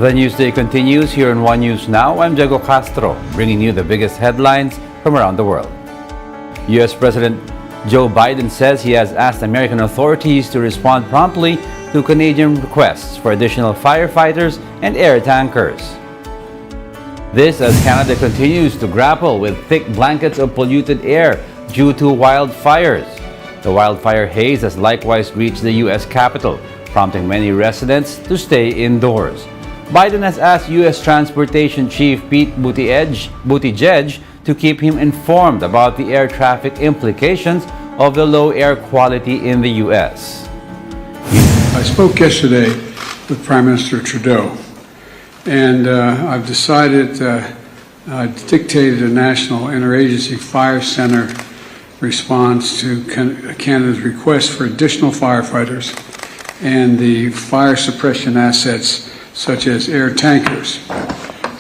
The news day continues here on One News Now. I'm Diego Castro, bringing you the biggest headlines from around the world. U.S. President Joe Biden says he has asked American authorities to respond promptly to Canadian requests for additional firefighters and air tankers. This as Canada continues to grapple with thick blankets of polluted air due to wildfires. The wildfire haze has likewise reached the U.S. Capitol, prompting many residents to stay indoors. Biden has asked U.S. Transportation Chief Pete Buttigieg to keep him informed about the air traffic implications of the low air quality in the U.S. I spoke yesterday with Prime Minister Trudeau, and I've decided, dictated a national interagency fire center response to Canada's request for additional firefighters and the fire suppression assets such as air tankers.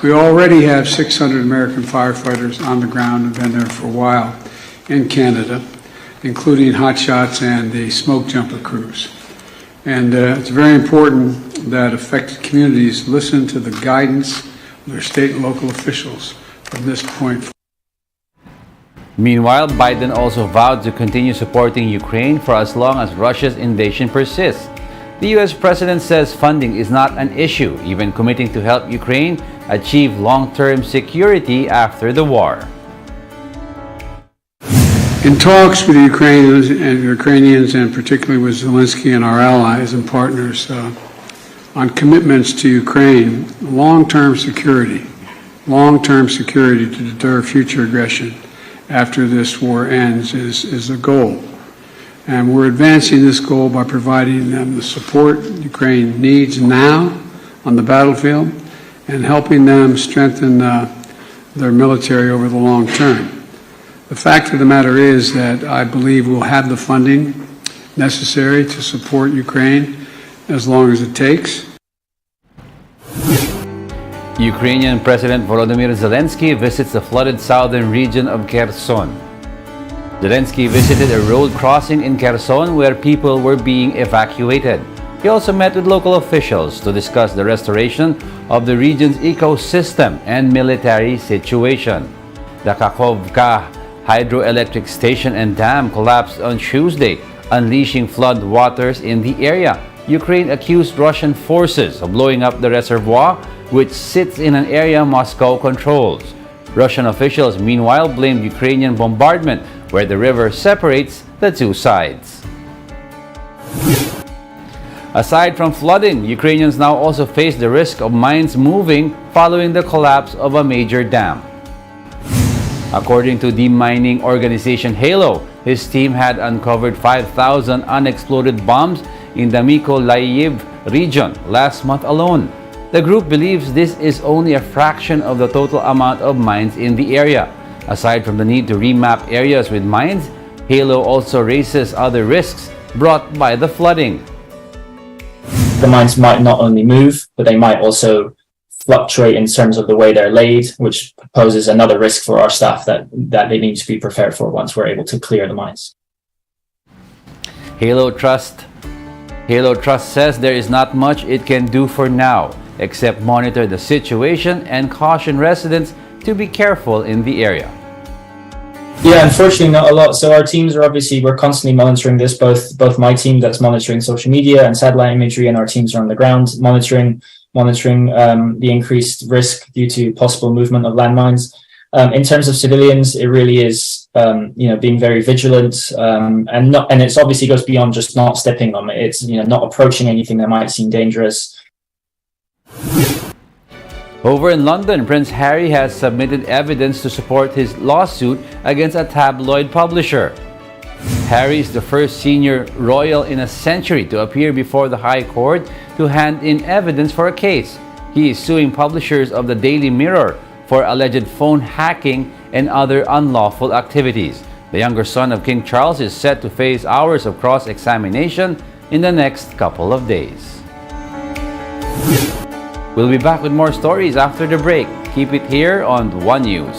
We already have 600 American firefighters on the ground and been there for a while in Canada, including hotshots and the smoke jumper crews. And it's very important that affected communities listen to the guidance of their state and local officials from this point forward. Meanwhile, Biden also vowed to continue supporting Ukraine for as long as Russia's invasion persists. The U.S. president says funding is not an issue, even committing to help Ukraine achieve long-term security after the war. In talks with the Ukrainians and particularly with Zelensky and our allies and partners on commitments to Ukraine, long-term security to deter future aggression after this war ends is a goal. And we're advancing this goal by providing them the support Ukraine needs now on the battlefield and helping them strengthen their military over the long term. The fact of the matter is that I believe we'll have the funding necessary to support Ukraine as long as it takes. Ukrainian President Volodymyr Zelensky visits the flooded southern region of Kherson. Zelensky visited a road crossing in Kherson where people were being evacuated. He also met with local officials to discuss the restoration of the region's ecosystem and military situation. The Kakhovka hydroelectric station and dam collapsed on Tuesday, unleashing flood waters in the area. Ukraine accused Russian forces of blowing up the reservoir, which sits in an area Moscow controls. Russian officials meanwhile blamed Ukrainian bombardment where the river separates the two sides. Aside from flooding, Ukrainians now also face the risk of mines moving following the collapse of a major dam. According to demining organization Halo, his team had uncovered 5,000 unexploded bombs in the Mykolaiv region last month alone. The group believes this is only a fraction of the total amount of mines in the area. Aside from the need to remap areas with mines, Halo also raises other risks brought by the flooding. The mines might not only move, but they might also fluctuate in terms of the way they're laid, which poses another risk for our staff that they need to be prepared for once we're able to clear the mines. Halo Trust says there is not much it can do for now, except monitor the situation and caution residents to be careful in the area. Yeah, unfortunately not a lot. So our teams are we're constantly monitoring this, both my team that's monitoring social media and satellite imagery, and our teams are on the ground monitoring the increased risk due to possible movement of landmines. In terms of civilians, it really is being very vigilant, and it's obviously goes beyond just not stepping on it. It's not approaching anything that might seem dangerous. Over in London, Prince Harry has submitted evidence to support his lawsuit against a tabloid publisher. Harry is the first senior royal in a century to appear before the High Court to hand in evidence for a case. He is suing publishers of the Daily Mirror for alleged phone hacking and other unlawful activities. The younger son of King Charles is set to face hours of cross-examination in the next couple of days. We'll be back with more stories after the break. Keep it here on One News.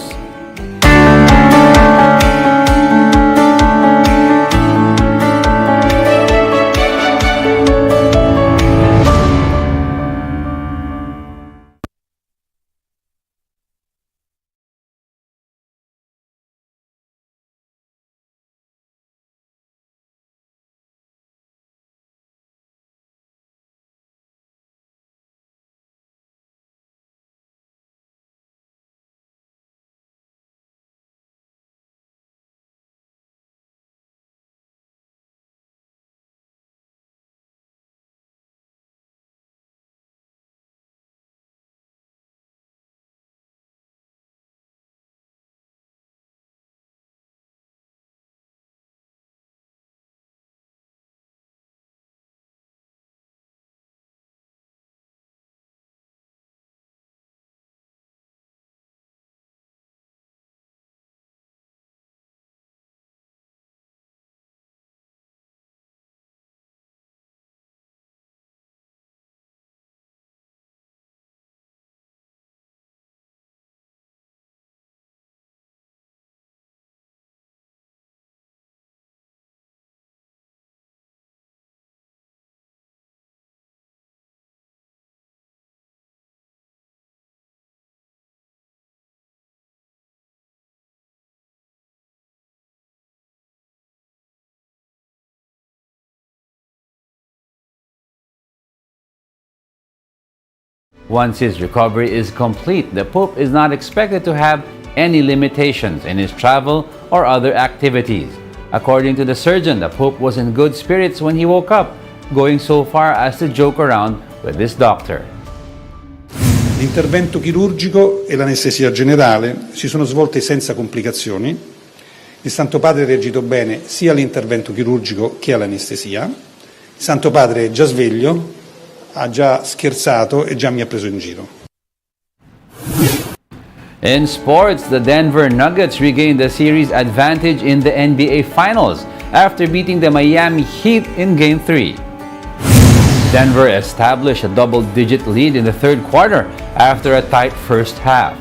Once his recovery is complete, the Pope is not expected to have any limitations in his travel or other activities. According to the surgeon, the Pope was in good spirits when he woke up, going so far as to joke around with his doctor. L'intervento chirurgico e l'anestesia generale si sono svolti senza complicazioni. Il Santo Padre ha reagito bene sia all'intervento chirurgico che all'anestesia. Il Santo Padre è già sveglio, ha già scherzato e già mi ha preso in giro. In sports, the Denver Nuggets regained the series advantage in the NBA Finals after beating the Miami Heat in Game 3. Denver established a double-digit lead in the third quarter after a tight first half.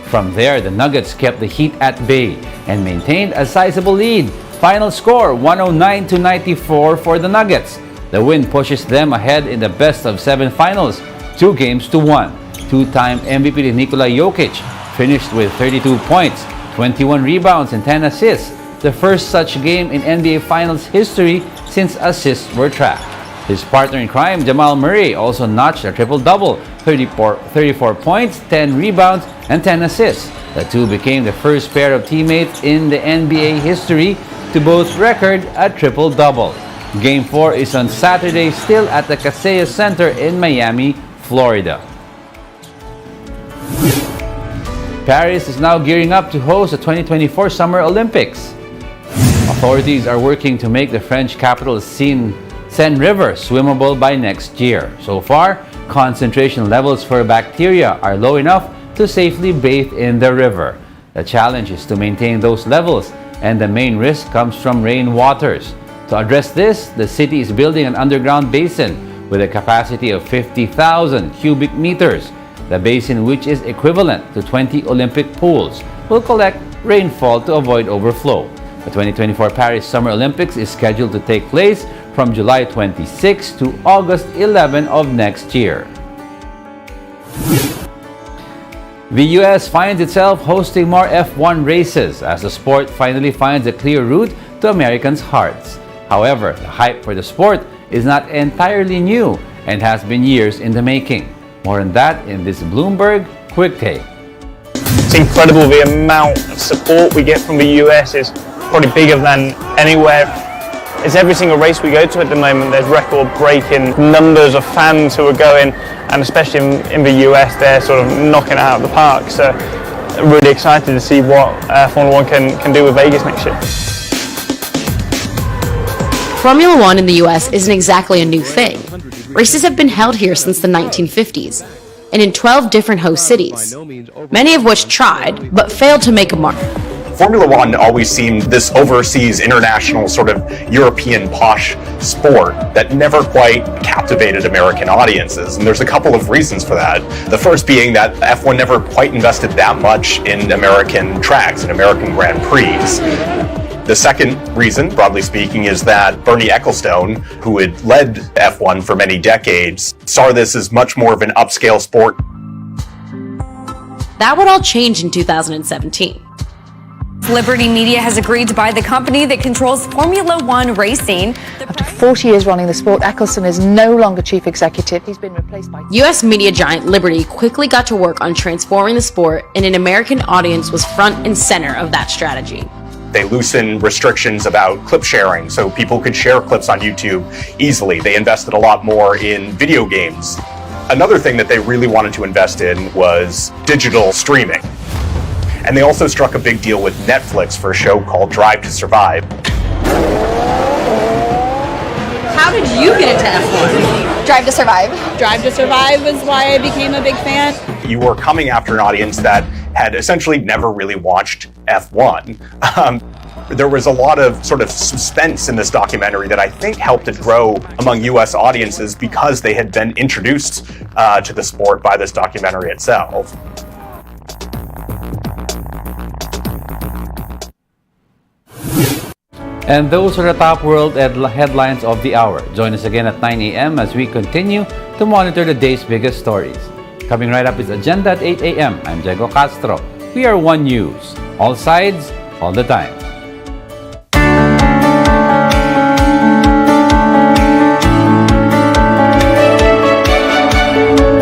From there, the Nuggets kept the Heat at bay and maintained a sizable lead. Final score 109-94 for the Nuggets. The win pushes them ahead in the best-of-7 finals, 2-1. Two-time MVP Nikola Jokic finished with 32 points, 21 rebounds, and 10 assists, the first such game in NBA Finals history since assists were tracked. His partner in crime, Jamal Murray, also notched a triple-double, 34 points, 10 rebounds, and 10 assists. The two became the first pair of teammates in the NBA history to both record a triple-double. Game 4 is on Saturday, still at the Kaseya Center in Miami, Florida. Paris is now gearing up to host the 2024 Summer Olympics. Authorities are working to make the French capital's Seine River swimmable by next year. So far, concentration levels for bacteria are low enough to safely bathe in the river. The challenge is to maintain those levels, and the main risk comes from rainwaters. To address this, the city is building an underground basin with a capacity of 50,000 cubic meters. The basin, which is equivalent to 20 Olympic pools, will collect rainfall to avoid overflow. The 2024 Paris Summer Olympics is scheduled to take place from July 26 to August 11 of next year. The US finds itself hosting more F1 races as the sport finally finds a clear route to Americans' hearts. However, the hype for the sport is not entirely new and has been years in the making. More on that in this Bloomberg Quick Take. It's incredible the amount of support we get from the US is probably bigger than anywhere. It's every single race we go to at the moment, there's record-breaking numbers of fans who are going, and especially in the US, they're sort of knocking it out of the park. So I'm really excited to see what Formula One can do with Vegas next year. Formula One in the US isn't exactly a new thing. Races have been held here since the 1950s, and in 12 different host cities, many of which tried, but failed to make a mark. Formula One always seemed this overseas, international, sort of European posh sport that never quite captivated American audiences. And there's a couple of reasons for that. The first being that F1 never quite invested that much in American tracks and American Grand Prix. The second reason, broadly speaking, is that Bernie Ecclestone, who had led F1 for many decades, saw this as much more of an upscale sport. That would all change in 2017. Liberty Media has agreed to buy the company that controls Formula One racing. After 40 years running the sport, Ecclestone is no longer chief executive. He's been replaced by... US media giant Liberty quickly got to work on transforming the sport, and an American audience was front and center of that strategy. They loosened restrictions about clip sharing so people could share clips on YouTube easily. They invested a lot more in video games. Another thing that they really wanted to invest in was digital streaming. And they also struck a big deal with Netflix for a show called Drive to Survive. How did you get into F1? Drive to Survive. Drive to Survive was why I became a big fan. You were coming after an audience that had essentially never really watched F1. There was a lot of sort of suspense in this documentary that I think helped it grow among US audiences because they had been introduced to the sport by this documentary itself. And those are the top world headlines of the hour. Join us again at 9 a.m. as we continue to monitor the day's biggest stories. Coming right up is Agenda at 8 a.m. I'm Diego Castro. We are One News. All sides, all the time.